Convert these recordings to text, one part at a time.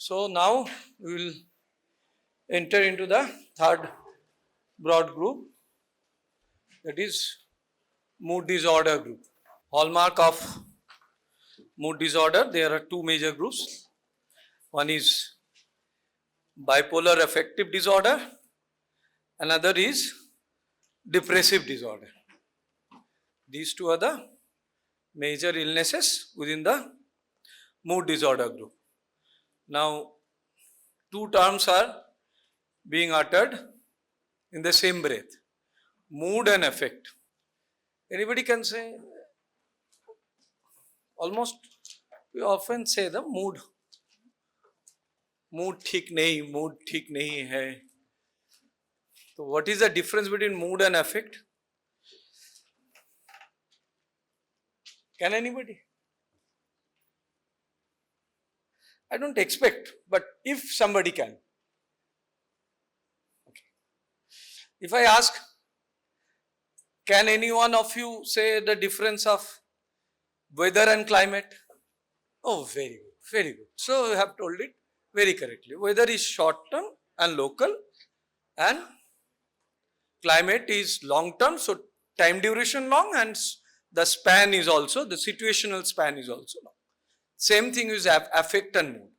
So now we will enter into the third broad group, that is mood disorder group. Hallmark of mood disorder, there are two major groups. One is bipolar affective disorder, another is depressive disorder. These two are the major illnesses within the mood disorder group. Now, two terms are being uttered in the same breath, mood and affect. Anybody can say, almost we often say the mood ठीक नहीं है. So what is the difference between mood and affect? Can anybody? I don't expect, but if somebody can. Okay. If I ask, can any one of you say the difference of weather and climate? Oh, very good, very good. So you have told it very correctly. Weather is short term and local, and climate is long term, so time duration long, and the span is also, the situational span is also long. Same thing is affect and mood.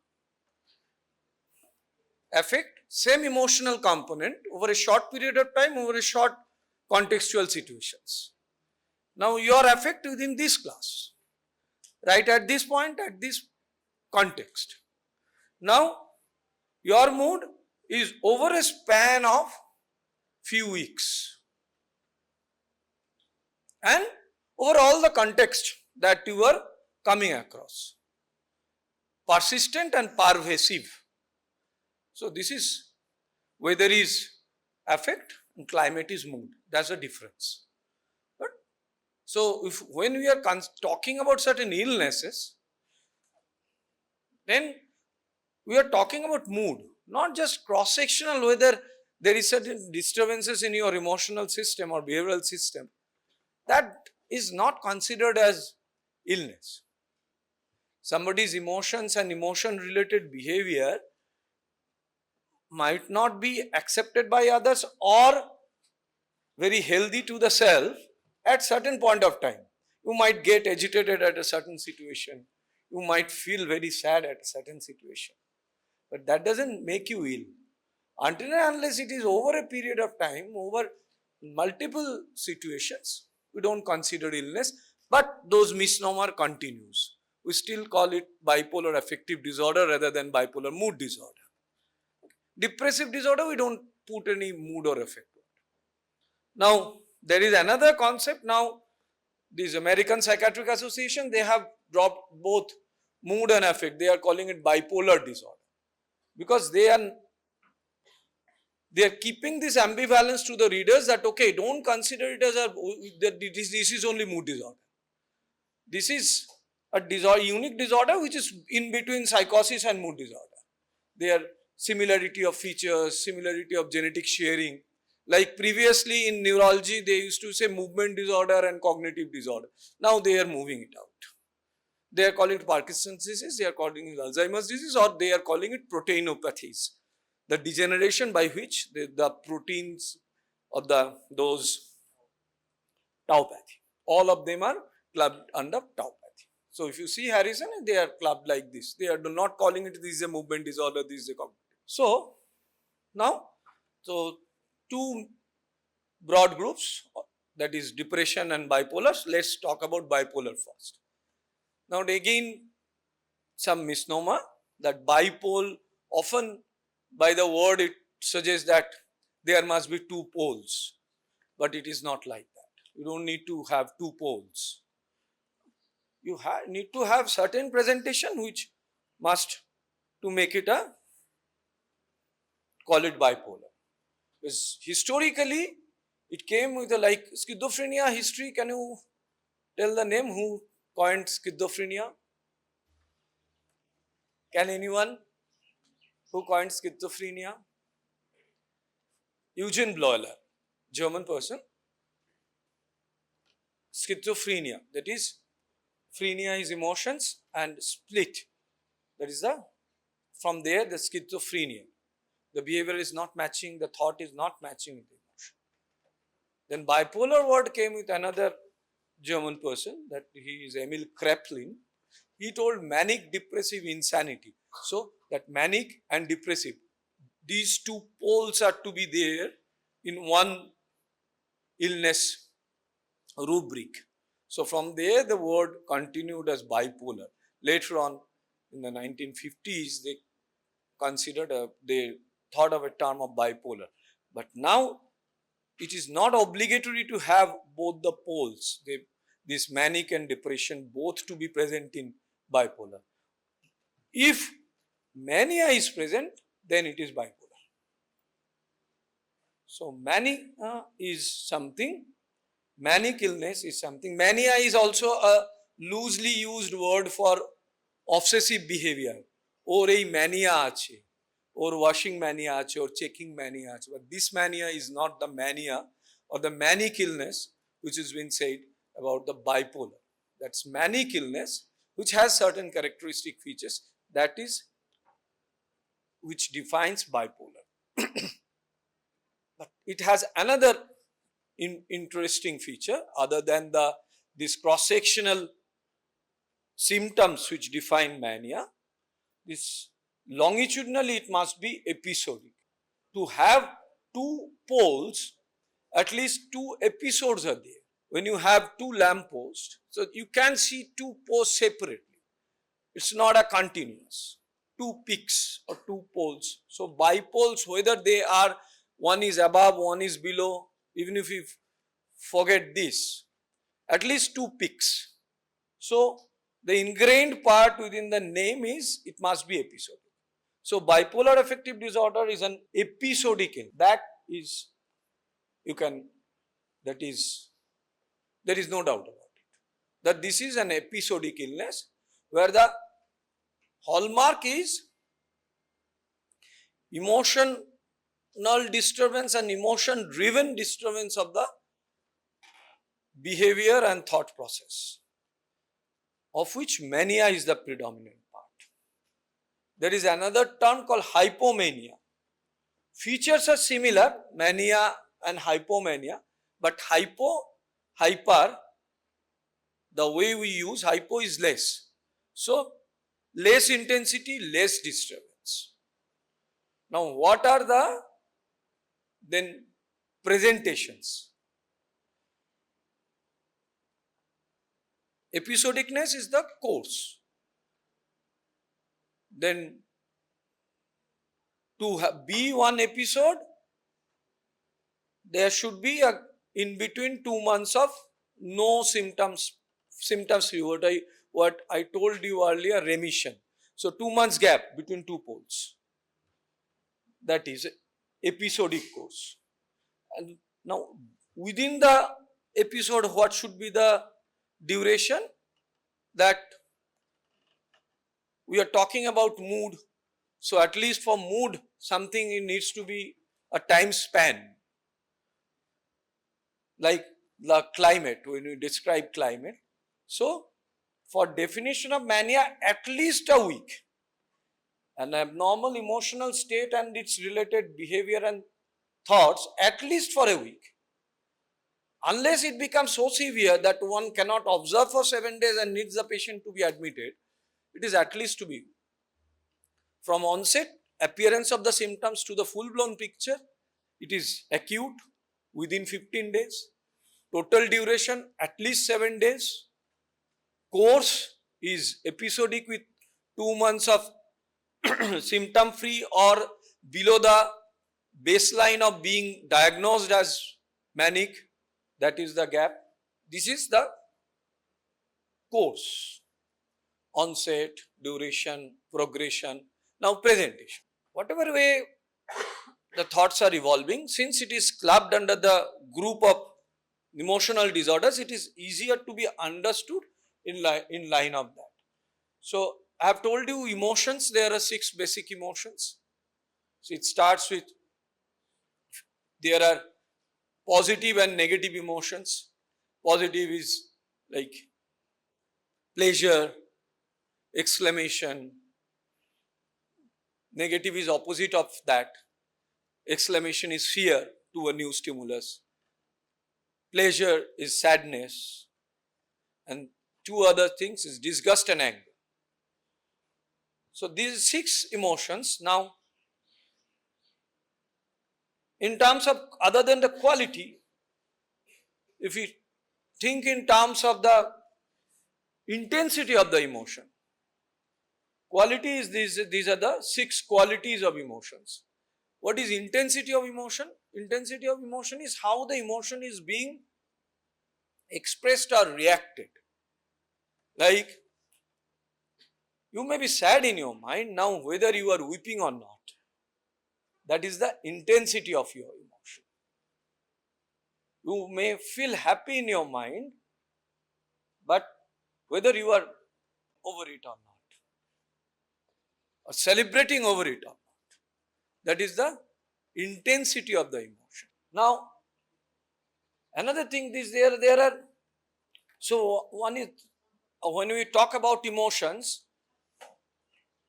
Affect, same emotional component over a short period of time, over a short contextual situations. Now your affect within this class, right at this point, at this context. Now your mood is over a span of few weeks and over all the context that you are coming across, persistent and pervasive. So this is, weather is affect and climate is mood. That's the difference. But so if when we are talking about certain illnesses, then we are talking about mood, not just cross-sectional, whether there is certain disturbances in your emotional system or behavioral system. That is not considered as illness. Somebody's emotions and emotion related behavior might not be accepted by others or very healthy to the self at certain point of time. You might get agitated at a certain situation. You might feel very sad at a certain situation. But that doesn't make you ill. Until and unless it is over a period of time, over multiple situations, we don't consider illness, but those misnomer continues. We still call it bipolar affective disorder rather than bipolar mood disorder. Depressive disorder, we don't put any mood or affect. Now, there is another concept now, this American Psychiatric Association, they have dropped both mood and affect. They are calling it bipolar disorder because they are keeping this ambivalence to the readers that, okay, don't consider it as this is only mood disorder. This is a unique disorder which is in between psychosis and mood disorder. Their similarity of features, similarity of genetic sharing. Like previously in neurology, they used to say movement disorder and cognitive disorder. Now they are moving it out. They are calling it Parkinson's disease, they are calling it Alzheimer's disease, or they are calling it proteinopathies. The degeneration by which the proteins of those tauopathy. All of them are clubbed under tauopathy. So if you see Harrison, they are clubbed like this. They are not calling it this is a movement disorder, this is a cognitive. So now, two broad groups, that is depression and bipolar. Let's talk about bipolar first. Now again, some misnomer that bipole, often by the word it suggests that there must be two poles, but it is not like that. You don't need to have two poles. You need to have certain presentation which must to make it call it bipolar. Because historically it came with like schizophrenia history. Can you tell the name who coined schizophrenia? Can anyone? Who coined schizophrenia? Eugen Bleuler, German person. Schizophrenia, that is, phrenia is emotions and split, that is the from there the schizophrenia. The behavior is not matching, the thought is not matching with the emotion. Then bipolar word came with another German person, that he is Emil Kraepelin. He told manic depressive insanity. So that manic and depressive, these two poles are to be there in one illness rubric. So from there the word continued as bipolar. Later on in the 1950s they they thought of a term of bipolar. But now it is not obligatory to have both the poles, this manic and depression, both to be present in bipolar. If mania is present, then it is bipolar. So mania is something, manic illness is something. Mania is also a loosely used word for obsessive behavior. Or a mania ache, or washing mania ache, or checking mania ache. But this mania is not the mania or the manic illness which has been said about the bipolar. That's manic illness which has certain characteristic features, that is which defines bipolar. But it has another interesting feature other than this cross-sectional symptoms which define mania. This longitudinally it must be episodic. To have two poles, at least two episodes are there. When you have two lamp posts, so you can see two posts separately. It's not a continuous. Two peaks or two poles. So bipoles, whether they are, one is above, one is below, even if you forget this, at least two peaks. So the ingrained part within the name is it must be episodic. So bipolar affective disorder is an episodic illness. That is, there is no doubt about it, that this is an episodic illness where the hallmark is emotional disturbance and emotion driven disturbance of the behavior and thought process, of which mania is the predominant part. There is another term called hypomania. Features are similar, mania and hypomania, but hyper, the way we use hypo is less. So less intensity, less disturbance. Now what are the then presentations? Episodicness is the course. Then to be one episode, there should be in between 2 months of no symptoms free, what I told you earlier, remission. So 2 months gap between two poles. That is episodic course. And now within the episode, what should be the duration? That we are talking about mood. So at least for mood, something it needs to be a time span. Like the climate, when we describe climate. So for definition of mania, at least a week. An abnormal emotional state and its related behavior and thoughts, at least for a week. Unless it becomes so severe that one cannot observe for 7 days and needs the patient to be admitted, it is at least to be. From onset, appearance of the symptoms to the full-blown picture, it is acute within 15 days. Total duration, at least 7 days. Course is episodic with 2 months of symptom-free or below the baseline of being diagnosed as manic. That is the gap. This is the course. Onset, duration, progression. Now presentation. Whatever way the thoughts are evolving, since it is clubbed under the group of emotional disorders, it is easier to be understood in line of that. So I have told you emotions, there are 6 basic emotions. So it starts with, there are positive and negative emotions. Positive is like pleasure, exclamation, Negative is opposite of that. Exclamation is fear to a new stimulus. Pleasure is sadness. And two other things is disgust and anger. So these 6 emotions. Now, in terms of other than the quality, if we think in terms of the intensity of the emotion, quality is these are the 6 qualities of emotions. What is intensity of emotion? Intensity of emotion is how the emotion is being expressed or reacted. Like, you may be sad in your mind now, whether you are weeping or not. That is the intensity of your emotion. You may feel happy in your mind, but whether you are over it or not, or celebrating over it or not, that is the intensity of the emotion. Now, another thing is there are, so one is, when we talk about emotions,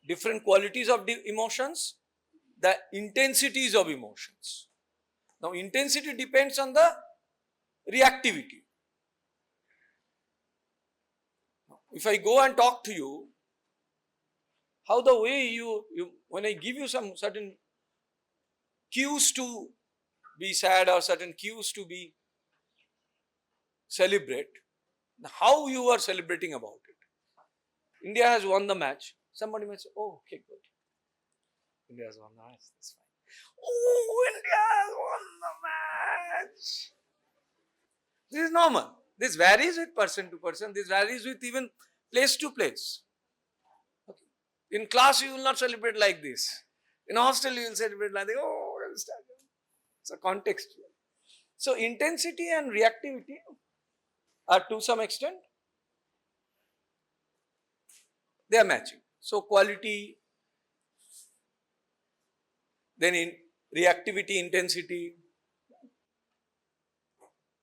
different qualities of emotions, the intensities of emotions. Now, intensity depends on the reactivity. If I go and talk to you, how the way you when I give you some certain cues to be sad or certain cues to be celebrate, how you are celebrating about it. India has won the match. Somebody might say, oh, okay, good. India has won the match, that's fine. Oh, India has won the match. This is normal. This varies with person to person. This varies with even place to place. Okay. In class, you will not celebrate like this. In a hostel, you will celebrate like this. Oh, it's a contextual. So, intensity and reactivity are to some extent, they are matching. So, quality, then in reactivity, intensity,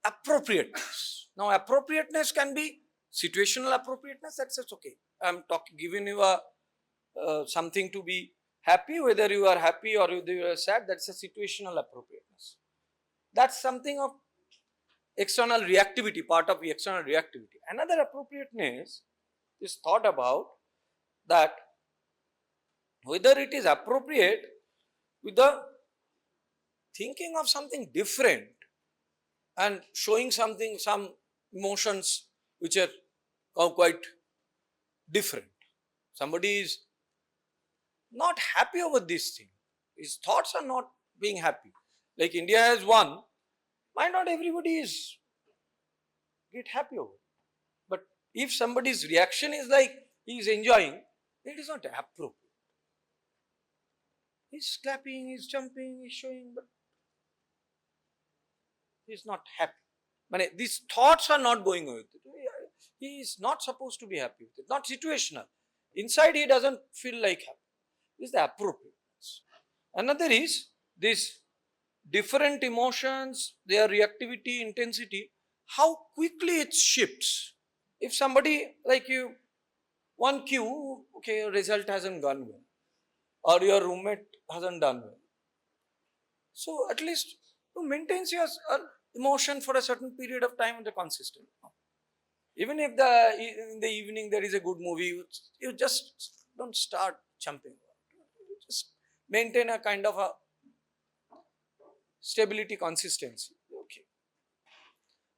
appropriateness. Now, appropriateness can be situational appropriateness, that's okay. I am giving you a something to be happy, whether you are happy or whether you are sad, that's a situational appropriateness. That's something of external reactivity, part of the external reactivity. Another appropriateness is thought about that whether it is appropriate with the thinking of something different and showing something, some emotions which are quite different. Somebody is not happy over this thing. His thoughts are not being happy. Like India has won, why not everybody is get happy over it? But if somebody's reaction is like he is enjoying, it is not appropriate. He's clapping, he's jumping, he's showing, but he's not happy. But these thoughts are not going with it. He is not supposed to be happy with it. Not situational. Inside he doesn't feel like happy. This is the appropriateness. Another is this different emotions, their reactivity, intensity, how quickly it shifts. If somebody like you, one cue, okay, your result hasn't gone well, or your roommate hasn't done well. So at least you maintain your emotion for a certain period of time and the consistent. Even if in the evening there is a good movie, you just don't start jumping. You just maintain a kind of a stability, consistency. Okay.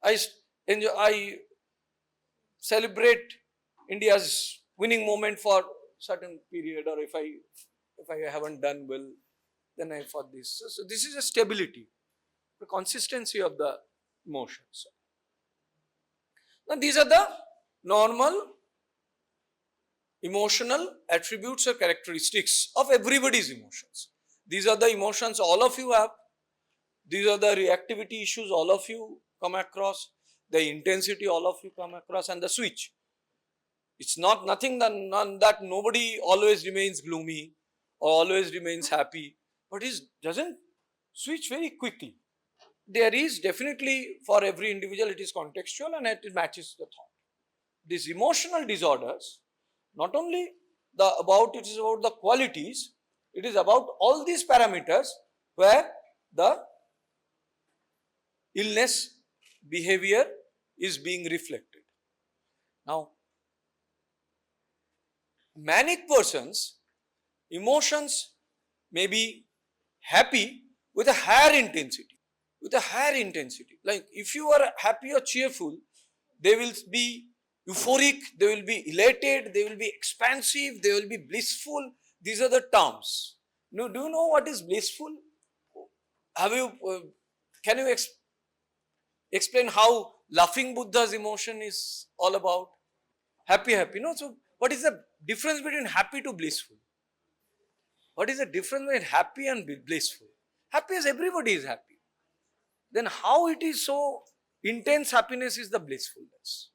I celebrate India's winning moment for certain period, or if I haven't done well, then I for this. So this is a stability, the consistency of the emotions. Now these are the normal emotional attributes or characteristics of everybody's emotions. These are the emotions all of you have. These are the reactivity issues all of you come across, the intensity all of you come across, and the switch. It's not nothing that nobody always remains gloomy or always remains happy, but it doesn't switch very quickly. There is definitely, for every individual, it is contextual and it matches the thought. These emotional disorders, not only it is about the qualities, It is about all these parameters where the illness behavior is being reflected. Now, manic persons, emotions may be happy with a higher intensity. With a higher intensity. Like if you are happy or cheerful, they will be euphoric, they will be elated, they will be expansive, they will be blissful. These are the terms. Now, do you know what is blissful? Have you, can you explain how laughing Buddha's emotion is all about? Happy, happy. No, so what is the difference between happy to blissful? What is the difference between happy and blissful? Happy is everybody is happy. Then how it is so intense happiness is the blissfulness.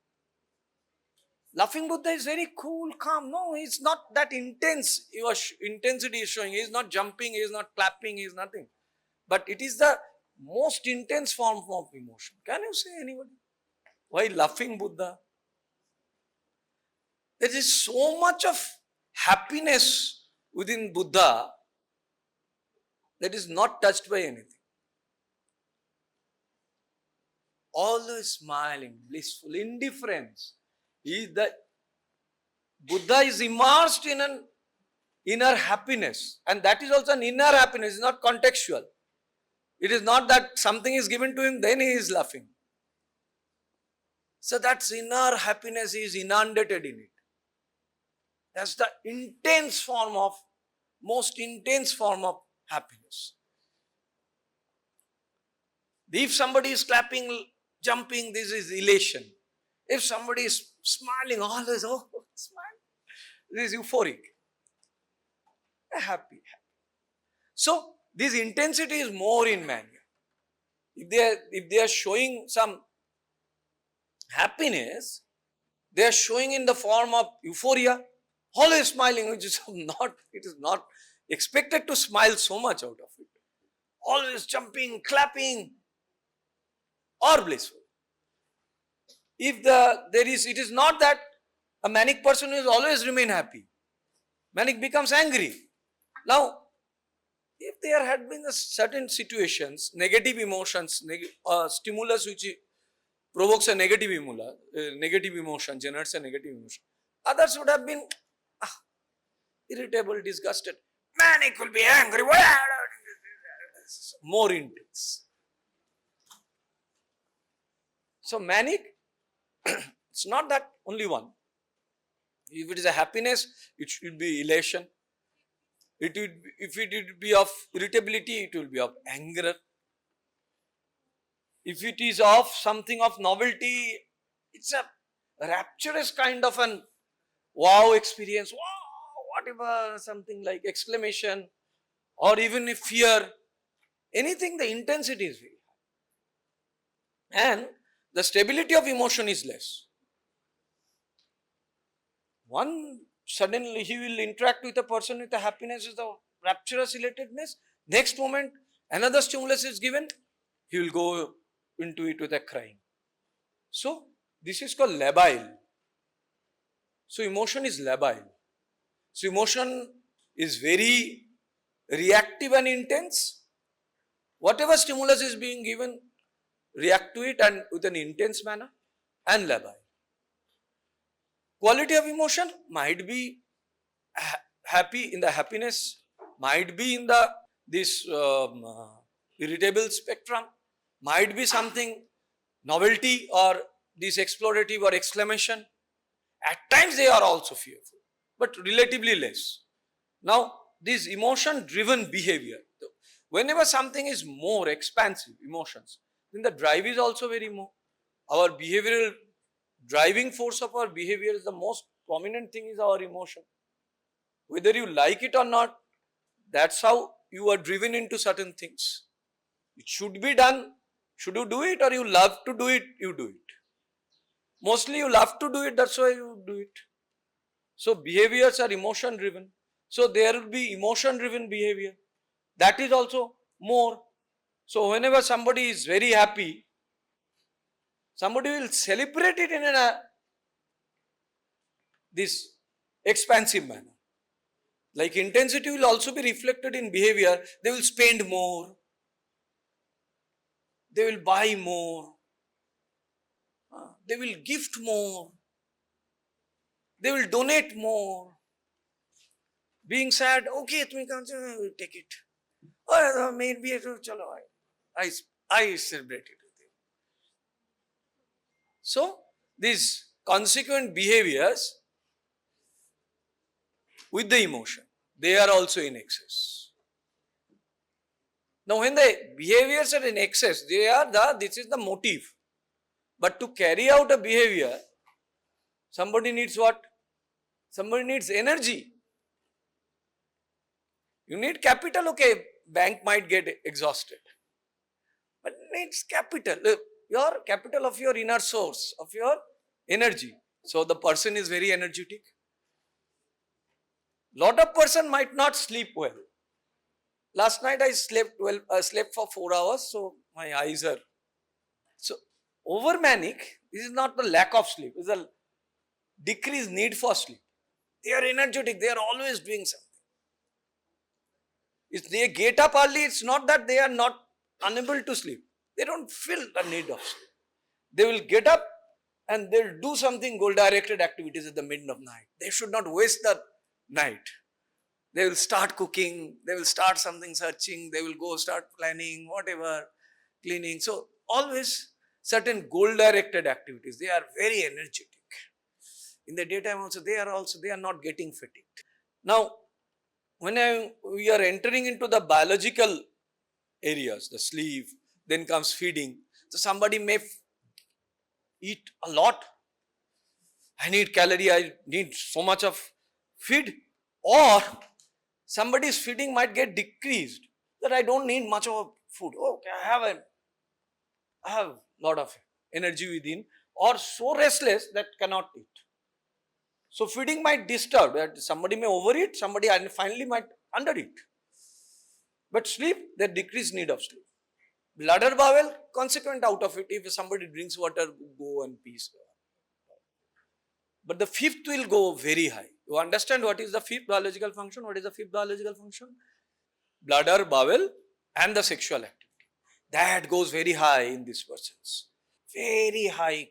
Laughing Buddha is very cool, calm. No, it's not that intense. Your intensity is showing. He is not jumping, he is not clapping, he is nothing. But it is the most intense form of emotion. Can you say anybody? Why laughing Buddha? There is so much of happiness within Buddha that is not touched by anything. Always smiling, blissful, indifference. Buddha is immersed in an inner happiness, and that is also an inner happiness, it's not contextual. It is not that something is given to him, then he is laughing. So that inner happiness is inundated in it. That's the intense form of, most intense form of happiness. If somebody is clapping, jumping, this is elation. If somebody is smiling, always, oh, smile, this is euphoric. Happy. So, this intensity is more in mania. If they are showing some happiness, they are showing in the form of euphoria, always smiling, which is not, it is not expected to smile so much out of it. Always jumping, clapping, or blissful. If it is not that a manic person will always remain happy. Manic becomes angry. Now, if there had been certain situations, negative emotions, stimulus which provokes a negative emotion, generates a negative emotion, others would have been irritable, disgusted. Manic will be angry, more intense. So manic, it's not that only one. If it is a happiness, it should be elation. If it would be of irritability, it will be of anger. If it is of something of novelty, it's a rapturous kind of an wow experience. Wow, whatever, something like exclamation, or even if fear, anything, the intensity is very high. And the stability of emotion is less. One, suddenly he will interact with a person with a happiness, is the rapturous elatedness. Next moment, another stimulus is given, he will go into it with a crying. So, this is called labile. So, emotion is labile. So, emotion is very reactive and intense. Whatever stimulus is being given, react to it and with an intense manner, and labile. Quality of emotion might be happy in the happiness, might be in this irritable spectrum, might be something novelty or this explorative or exclamation. At times they are also fearful, but relatively less. Now, this emotion driven behavior, whenever something is more expansive emotions, then the drive is also very more. Our behavioral driving force of our behavior is the most prominent thing is our emotion. Whether you like it or not, that's how you are driven into certain things. It should be done. Should you do it, or you love to do it, you do it. Mostly you love to do it, that's why you do it. So behaviors are emotion driven. So there will be emotion driven behavior. That is also more. So whenever somebody is very happy, somebody will celebrate it in this expansive manner. Like intensity will also be reflected in behavior. They will spend more. They will buy more. They will gift more. They will donate more. Being sad, okay, take it. Or maybe I celebrate it with you. So, these consequent behaviors with the emotion, they are also in excess. Now, when the behaviors are in excess, this is the motive. But to carry out a behavior, somebody needs what? Somebody needs energy. You need capital, okay, bank might get exhausted. But needs capital, your capital of your inner source, of your energy. So the person is very energetic. Lot of person might not sleep well. Last night I slept for 4 hours, so my eyes are. So over manic, this is not the lack of sleep, it is a decreased need for sleep. They are energetic, they are always doing something. If they get up early, it's not that they are not unable to sleep. They don't feel the need of sleep. They will get up and they will do something goal-directed activities at the middle of night. They should not waste the night. They will start cooking, they will start something searching, they will go start planning, whatever, cleaning. So, always certain goal-directed activities. They are very energetic. In the daytime also, they are not getting fatigued. Now, when we are entering into the biological areas, the sleep, then comes feeding. So somebody may eat a lot. I need calorie, I need so much of feed. Or somebody's feeding might get decreased, that I don't need much of food. Okay, I have lot of energy within, or so restless that cannot eat. So feeding might disturb, that somebody may overeat, somebody finally might undereat. But sleep, the decreased need of sleep. Bladder bowel, consequent out of it, if somebody drinks water, go and pee. But the fifth will go very high. You understand what is the fifth biological function? What is the fifth biological function? Bladder, bowel and the sexual activity. That goes very high in these persons. Very high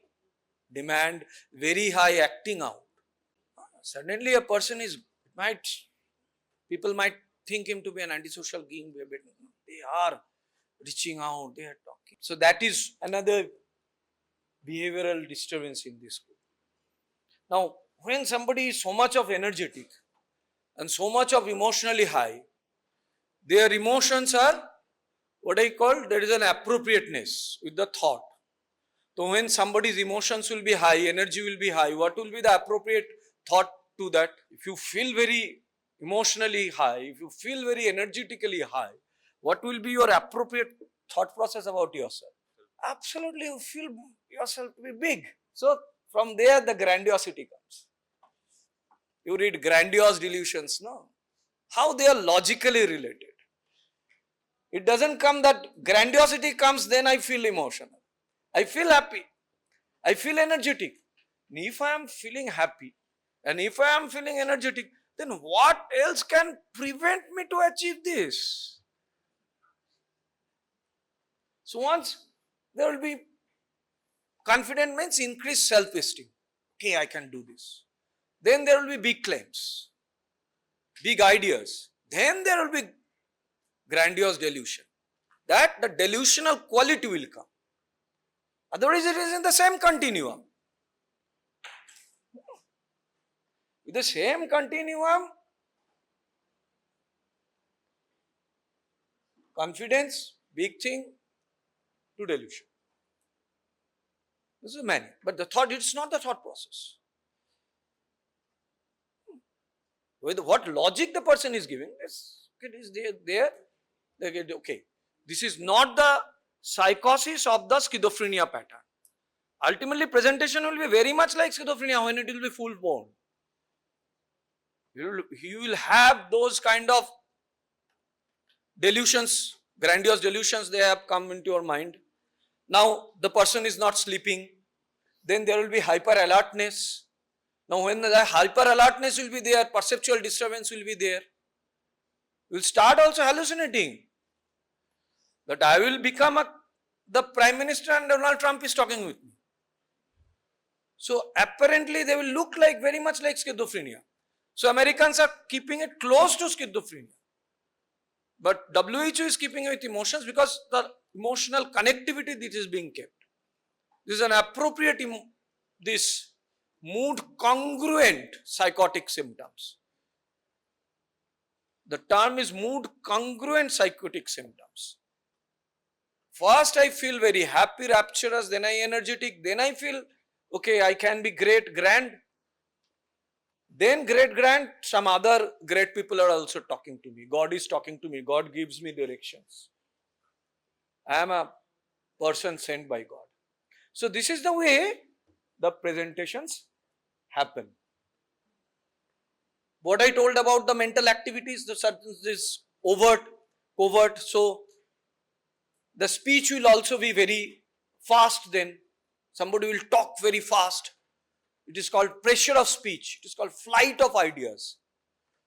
demand, very high acting out. Suddenly a person people might think him to be an antisocial being. They are reaching out, they are talking. So that is another behavioral disturbance in this group. Now, when somebody is so much of energetic and so much of emotionally high, their emotions are what I call, there is an appropriateness with the thought. So when somebody's emotions will be high, energy will be high, what will be the appropriate thought to that? If you feel very emotionally high, if you feel very energetically high, what will be your appropriate thought process about yourself? Absolutely, you feel yourself to be big. So from there the grandiosity comes. You read Grandiose Delusions, no? How they are logically related. It doesn't come that grandiosity comes, then I feel emotional. I feel happy. I feel energetic. And if I am feeling happy and if I am feeling energetic, then what else can prevent me to achieve this? So once there will be confidence, means increased self-esteem. Okay, I can do this. Then there will be big claims, big ideas. Then there will be grandiose delusion. That the delusional quality will come. Otherwise it is in the same continuum. With the same continuum, confidence, big thing, to delusion. This is Manic. But the thought, it's not the thought process. With what logic the person is giving, it is there. They get, okay, this is not the psychosis of the schizophrenia pattern. Ultimately, presentation will be very much like schizophrenia when it will be full blown. You will have those kind of delusions, grandiose delusions, they have come into your mind. Now, the person is not sleeping. Then there will be hyper alertness. Now, when the hyper alertness will be there, perceptual disturbance will be there. You will start also hallucinating that I will become the Prime Minister and Donald Trump is talking with me. So apparently they will look like very much like schizophrenia. So Americans are keeping it close to schizophrenia. But WHO is keeping it with emotions because the emotional connectivity that is being kept. This is an appropriate, this mood congruent psychotic symptoms. The term is mood congruent psychotic symptoms. First I feel very happy, rapturous, then I energetic, then I feel okay, I can be great, grand. Then great, grand, some other great people are also talking to me. God is talking to me. God gives me directions. I am a person sent by God. So this is the way the presentations happen. What I told about the mental activities, this overt, covert. So the speech will also be very fast then. Somebody will talk very fast. It is called pressure of speech. It is called flight of ideas.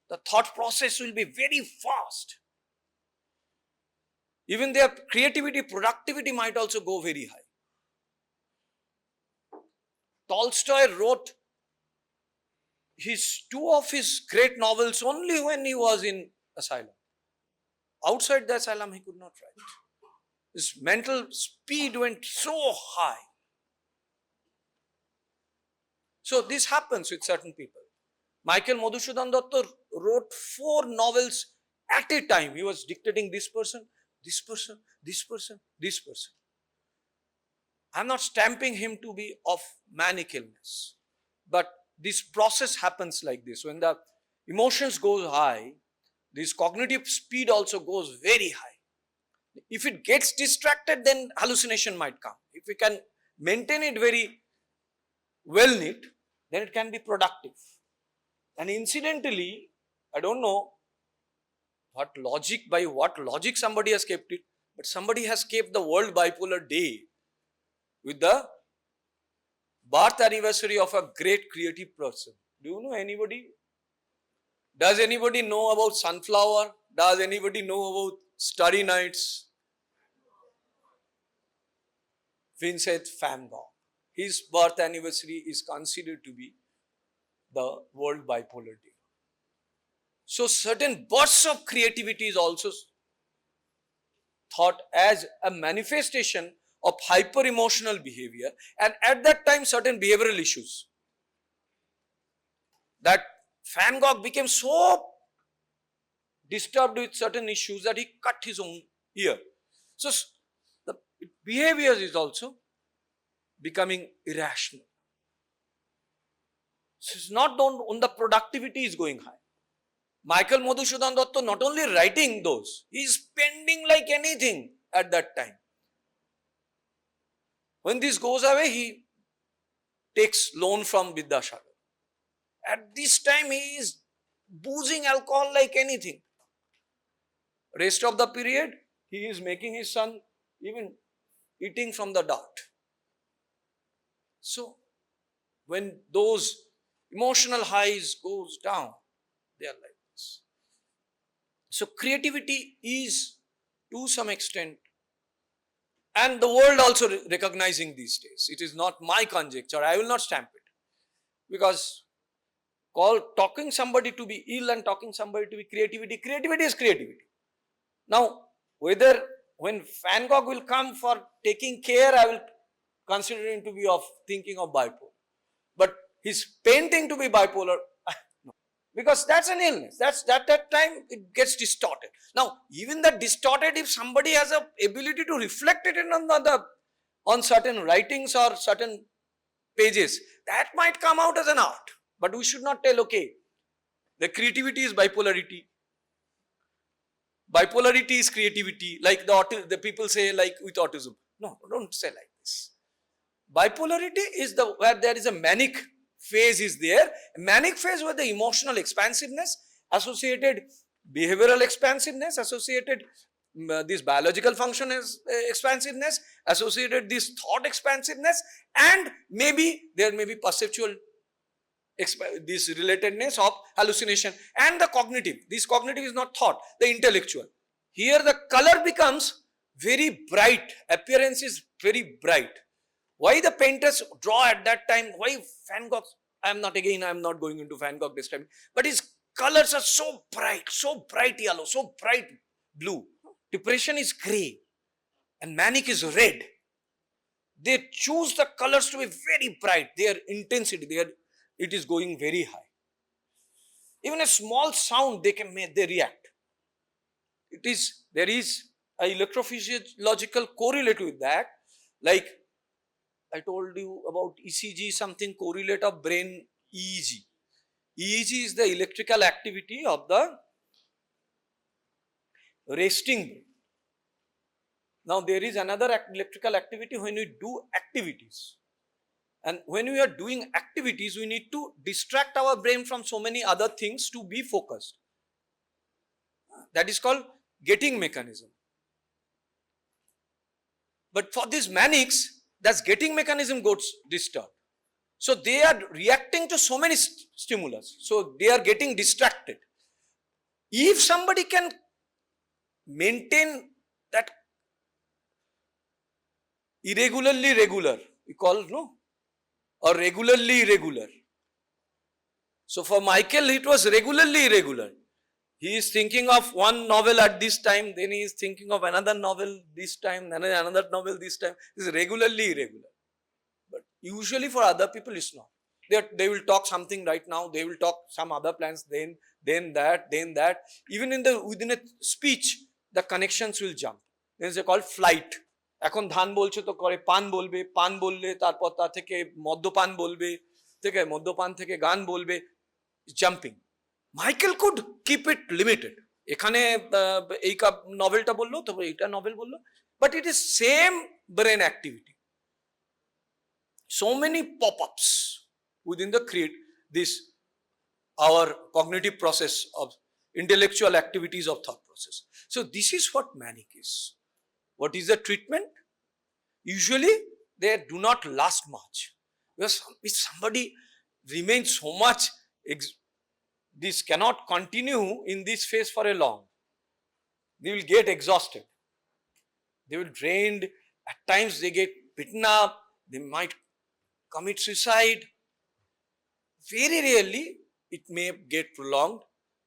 The thought process will be very fast. Even their creativity, productivity might also go very high. Tolstoy wrote two of his great novels only when he was in asylum. Outside the asylum, he could not write. His mental speed went so high. So this happens with certain people. Michael Madhusudan Datta wrote 4 novels at a time. He was dictating this person, this person, this person, this person. I am not stamping him to be of manic illness. But this process happens like this. When the emotions go high, this cognitive speed also goes very high. If it gets distracted, then hallucination might come. If we can maintain it very well knit, then it can be productive. And incidentally, I don't know by what logic somebody has kept it, but somebody has kept the World Bipolar Day with the birth anniversary of a great creative person. Do you know anybody? Does anybody know about sunflower? Does anybody know about Starry Nights? Vincent van Gogh. His birth anniversary is considered to be the World Bipolar Day. So certain bursts of creativity is also thought as a manifestation of hyper emotional behavior, and at that time certain behavioral issues. That Van Gogh became so disturbed with certain issues that he cut his own ear. So the behavior is also becoming irrational. So it's not on the productivity is going high. Michael Madhusudan Datta not only writing those, he is spending like anything at that time. When this goes away, he takes loan from Vidyasagar. At this time, he is boozing alcohol like anything. Rest of the period, he is making his son even eating from the dirt. So, when those emotional highs goes down, they are like this. So, creativity is to some extent, and the world also recognizing these days. It is not my conjecture. I will not stamp it. Because talking somebody to be ill and talking somebody to be creativity is creativity. Now, whether when Van Gogh will come for taking care, I will consider him to be thinking of bipolar. But his painting to be bipolar, no. Because that's an illness. That's that time it gets distorted. Now, even that distorted, if somebody has an ability to reflect it on certain writings or certain pages, that might come out as an art. But we should not tell, okay, the creativity is bipolarity. Bipolarity is creativity, like the people say, like with autism. No, don't say like this. Bipolarity is where there is a manic phase is there. A manic phase where the emotional expansiveness, associated behavioral expansiveness, associated this biological function expansiveness, associated this thought expansiveness, and maybe there may be perceptual this relatedness of hallucination and the cognitive. This cognitive is not thought, the intellectual. Here the color becomes very bright, appearance is very bright. Why the painters draw at that time? Why Van Gogh? I am not going into Van Gogh describing, but his colors are so bright yellow, so bright blue. Depression is grey and manic is red. They choose the colors to be very bright, their intensity, it is going very high. Even a small sound they react. There is a electrophysiological correlate with that, like I told you about ECG, something correlate of brain EEG. EEG is the electrical activity of the resting brain. Now there is another electrical activity when we do activities. And when we are doing activities, we need to distract our brain from so many other things to be focused. That is called getting mechanism. But for these manics, that getting mechanism goes disturbed. So they are reacting to so many stimulus. So they are getting distracted. If somebody can maintain that irregularly regular, we call or regularly irregular. So for Michael, it was regularly irregular. He is thinking of one novel at this time, then he is thinking of another novel this time, then another novel this time. It is regularly irregular. But usually for other people, it's not. They will talk something right now, they will talk some other plans, then that. Even within a speech, the connections will jump. Then it's called flight. এখন ধান বলছে তো করে পান বলবে, পান বললে তারপর তা থেকে মদ্যপান বলবে, থেকে মদ্যপান থেকে গান বলবে, jumping. Michael could keep it limited. এখানে এই নভেলটা বললো, তারপর এইটা নভেল বললো, but it is same brain activity. So many pop-ups within our cognitive process of intellectual activities of thought process. So this is what manic is. What is the treatment? Usually they do not last much. Because if somebody remains so much, this cannot continue in this phase for a long. They will get exhausted. They will drained. At times they get beaten up. They might commit suicide. Very rarely it may get prolonged.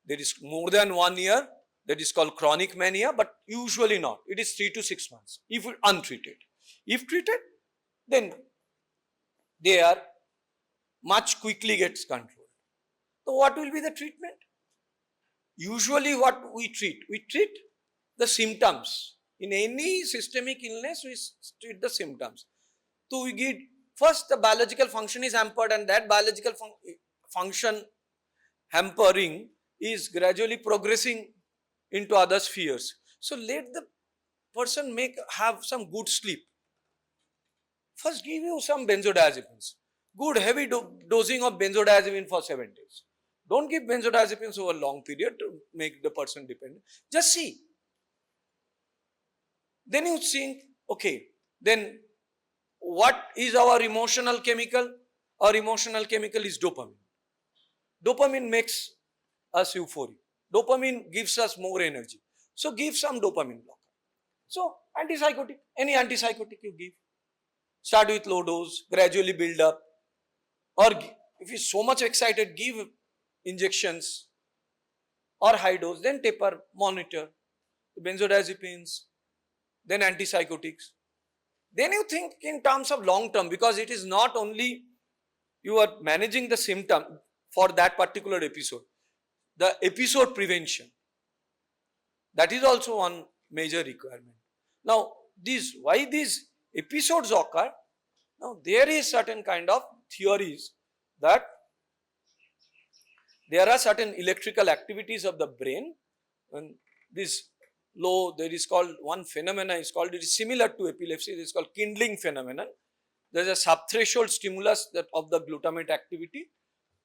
There is more than 1 year. That is called chronic mania, but usually not. It is 3 to 6 months if untreated. If treated, then they are much quickly gets controlled. So what will be the treatment? Usually what we treat the symptoms. In any systemic illness, we treat the symptoms. So we give, first the biological function is hampered, and that biological function hampering is gradually progressing into other spheres. So let the person have some good sleep. First give you some benzodiazepines. Good heavy dosing of benzodiazepine for 7 days. Don't give benzodiazepines over a long period to make the person dependent. Just see. Then you think, okay, then what is our emotional chemical? Our emotional chemical is dopamine. Dopamine makes us euphoric. Dopamine gives us more energy. So give some dopamine blocker. So antipsychotic, any antipsychotic you give. Start with low dose, gradually build up. Or if you're so much excited, give injections or high dose, then taper, monitor. Benzodiazepines, then antipsychotics. Then you think in terms of long term, because it is not only you are managing the symptom for that particular episode. The episode prevention, that is also one major requirement. Now why these episodes occur? Now there is certain kind of theories that there are certain electrical activities of the brain, and this there is called one phenomena is called, it is similar to epilepsy, it is called kindling phenomenon. There is a subthreshold stimulus of the glutamate activity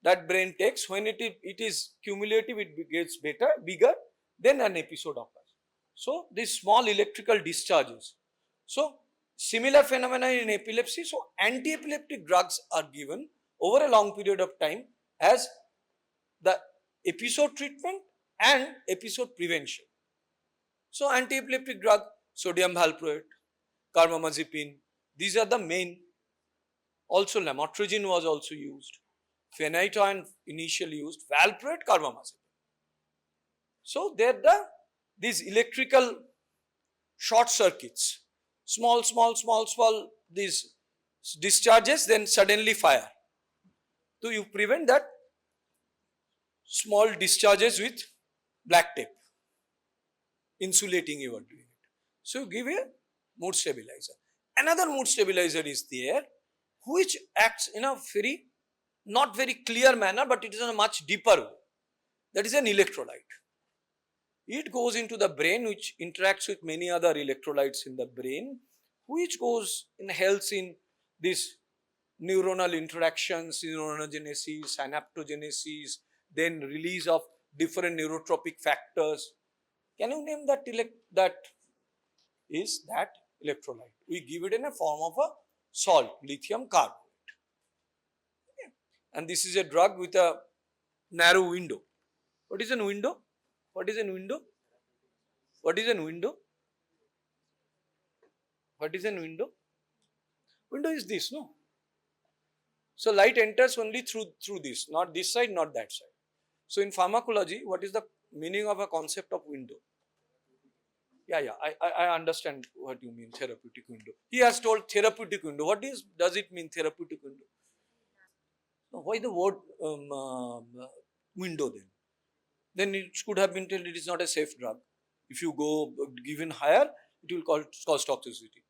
that brain takes. When it is cumulative, it gets bigger, then an episode occurs. So these small electrical discharges. So similar phenomena in epilepsy. So anti-epileptic drugs are given over a long period of time as the episode treatment and episode prevention. So anti-epileptic drug, sodium valproate, carbamazepine, these are the main. Also lamotrigine was also used, phenytoin initially used, valproate, carbamazepine. So there these electrical short circuits, small these discharges, then suddenly fire. So you prevent that small discharges with black tape, insulating you are doing it. So you give a mood stabilizer. Another mood stabilizer is there which acts in a not very clear manner, but it is in a much deeper way. That is an electrolyte. It goes into the brain, which interacts with many other electrolytes in the brain, which goes and helps in this neuronal interactions, neurogenesis, synaptogenesis, then release of different neurotropic factors. Can you name that? That is that electrolyte. We give it in a form of a salt, lithium carbonate. Okay. And this is a drug with a narrow window. What is a window? What is a window? What is a window? What is a window? Window is this, no? So light enters only through this, not this side, not that side. So in pharmacology, what is the meaning of a concept of window? Yeah, I understand what you mean, therapeutic window. He has told therapeutic window. What does it mean, therapeutic window? Why the word window then? Then it could have been told it is not a safe drug. If you go given higher, it will cause toxicity.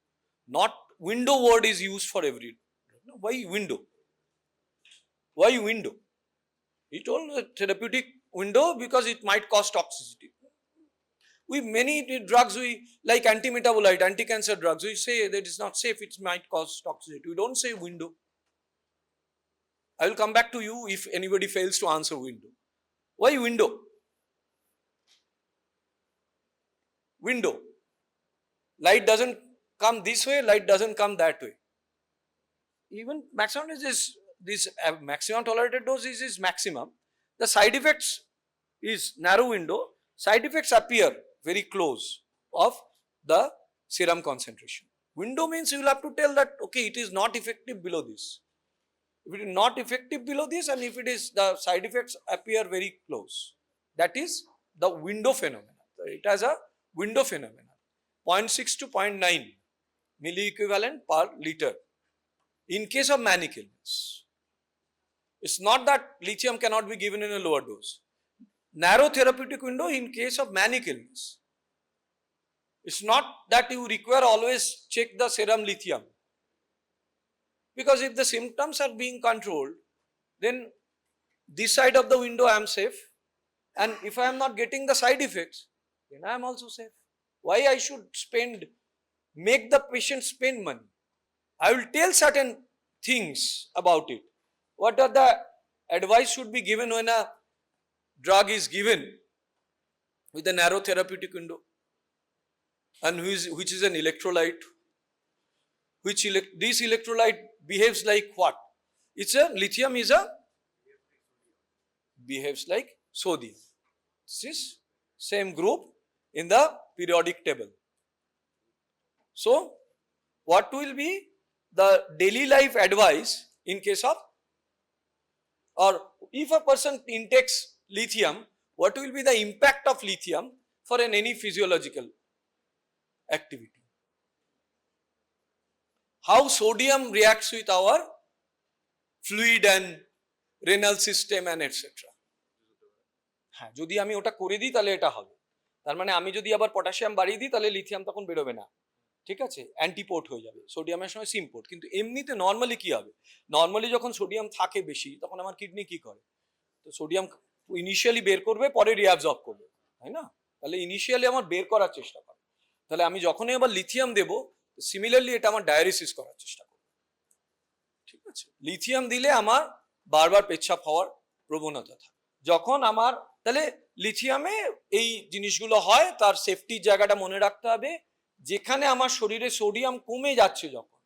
Not window word is used for every. Why window? Why window? He told the therapeutic window because it might cause toxicity. We many drugs like anti-metabolite, anti-cancer drugs, we say that it's not safe, it might cause toxicity. We don't say window. I will come back to you if anybody fails to answer window. Why window? Window. Light doesn't come this way, light doesn't come that way. Even maximum is this maximum tolerated dose is maximum. The side effects is narrow window. Side effects appear very close of the serum concentration. Window means you will have to tell that okay, it is not effective below this. If it is not effective below this, and if it is, the side effects appear very close. That is the window phenomenon. It has a window phenomenon. 0.6 to 0.9 milliequivalent per liter. In case of manic illness, it's not that lithium cannot be given in a lower dose. Narrow therapeutic window in case of manic illness. It's not that you require always check the serum lithium. Because if the symptoms are being controlled, then this side of the window I am safe. And if I am not getting the side effects, then I am also safe. Why I should make the patient spend money? I will tell certain things about it. What are the advice should be given when a drug is given with a narrow therapeutic window, and which is an electrolyte, this electrolyte behaves like what? It's a lithium behaves like sodium. This is same group in the periodic table. So what will be the daily life advice in case of, or if a person intakes lithium, what will be the impact of lithium for any physiological activity? How sodium reacts with our fluid and renal system and etc. হ্যাঁ, যদি আমি ওটা করে দিই তাহলে এটা হবে। তার মানে আমি যদি আবার পটাশিয়াম বাড়িয়ে দিই তাহলে লিথিয়াম তখন বেরোবে না, ঠিক আছে, অ্যান্টিপোর্ট হয়ে যাবে, সোডিয়ামের সময় সিমপোর্ট। কিন্তু এমনিতে নর্মালি কি হবে, নর্মালি যখন সোডিয়াম থাকে বেশি তখন আমার কিডনি কি করে, তো সোডিয়াম ইনিশিয়ালি বের করবে, পরে রিঅ্যাবজর্ব করবে, তাই না? তাহলে ইনিশিয়ালি আমার বের করার চেষ্টা করে, তাহলে আমি যখনই আবার লিথিয়াম দেবো সিমিলারলি এটা আমার ডায়ালিসিস করার চেষ্টা করবে, ঠিক আছে। লিথিয়াম দিলে আমার বারবার পেচ্ছাপ হওয়ার প্রবণতা থাকে। যখন আমার তাহলে লিথিয়ামে এই জিনিসগুলো হয়, তার সেফটির জায়গাটা মনে রাখতে হবে। যেখানে আমার শরীরে সোডিয়াম কমে যাচ্ছে যখন,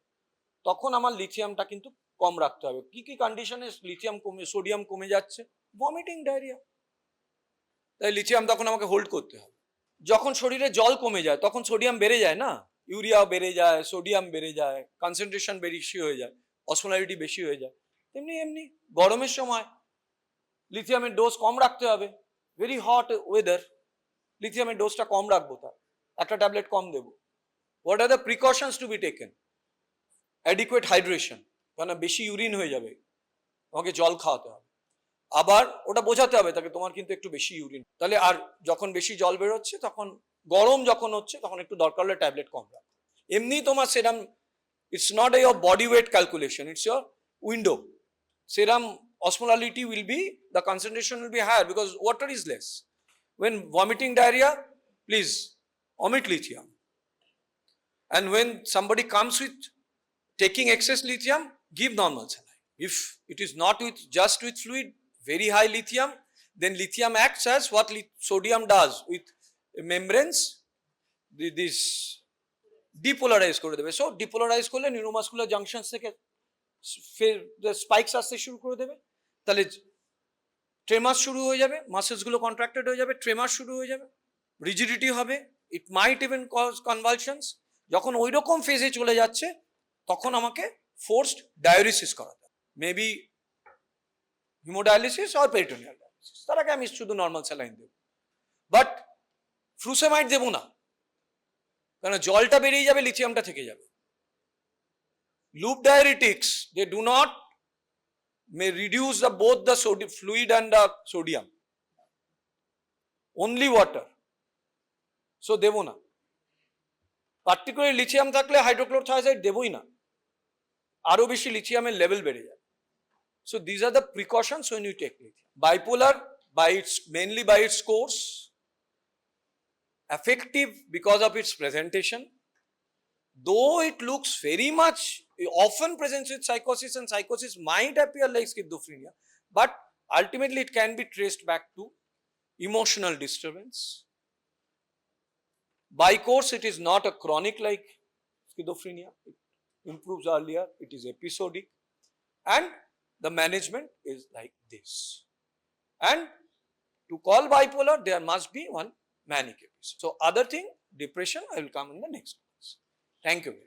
তখন আমার লিথিয়ামটা কিন্তু কম রাখতে হবে। কি কি কন্ডিশনে লিথিয়াম কমে, সোডিয়াম কমে যাচ্ছে? Vomiting, diarrhoea. তাই লিথিয়াম তখন আমাকে হোল্ড করতে হবে। যখন শরীরে জল কমে যায় তখন সোডিয়াম বেড়ে যায় না, ইউরিয়া বেড়ে যায়, সোডিয়াম বেড়ে যায়, কনসেন্ট্রেশন বেশি হয়ে যায়, অসমোলারিটি বেশি হয়ে যায়। তেমনি এমনি গরমের সময় লিথিয়ামের ডোজ কম রাখতে হবে। ভেরি হট ওয়েদার, লিথিয়ামের ডোজটা কম রাখবো, তার একটা ট্যাবলেট কম দেবো। What are the precautions to be taken? Adequate hydration, কেন বেশি ইউরিন হয়ে যাবে, তোমাকে জল খাওয়াতে হবে। আবার ওটা বোঝাতে হবে তাকে তোমার কিন্তু একটু বেশি ইউরিন, তাহলে আর যখন বেশি জল বেরোচ্ছে তখন, গরম যখন হচ্ছে তখন একটু দরকার হলে ট্যাবলেট কম রাখো। এমনি তোমার সেরাম, it's not a your body weight calculation, it's your window. Serum osmolality will be, the concentration will be higher because water is less. When vomiting diarrhea, please omit lithium. And when somebody comes with taking excess lithium, give normal saline. If it is not with just with fluid, very high lithium, then lithium acts as what sodium does with membranes, this depolarize করে দেবে। So ডিপোলারাইজ করলে neuromuscular junction থেকে spikes আসতে শুরু করে দেবে, তাহলে ট্রেমাস শুরু হয়ে যাবে, মাসেলস গুলো কন্ট্রাক্টেড হয়ে যাবে, ট্রেমাস শুরু হয়ে যাবে, রিজিডিটি হবে, ইট মাইট ইভেন কজ কনভালশনস। যখন ওই রকম ফেজে চলে যাচ্ছে তখন আমাকে ফোর্সড ডায়ালিসিস করাতে হবে, maybe haemodialysis or peritoneal dialysis. তার আগে আমি শুধু নর্মাল স্যালাইন দেবো, বাট ফ্লুসেমাইড দেবো না, কারণ জলটা বেরিয়ে যাবে, লিথিয়ামটা থেকে যাবে। Loop diuretics, they do not may reduce both the fluid and the sodium, only water, so দেবো না। পার্টিকুলারলি লিথিয়াম থাকলে হাইড্রোক্লোরোথায়াজাইড দেবই না, আরো বেশি লিথিয়ামের লেভেল বেড়ে যাবে। So these are the precautions when you take lithium. Bipolar, by its mainly by its course, affective because of its presentation, though it looks very much often presents with psychosis, and psychosis might appear like schizophrenia, but ultimately it can be traced back to emotional disturbance. By course, it is not a chronic like schizophrenia, it improves earlier, it is episodic, and the management is like this. And to call bipolar, there must be one manic episode. So other thing, depression, I will come in the next class. Thank you.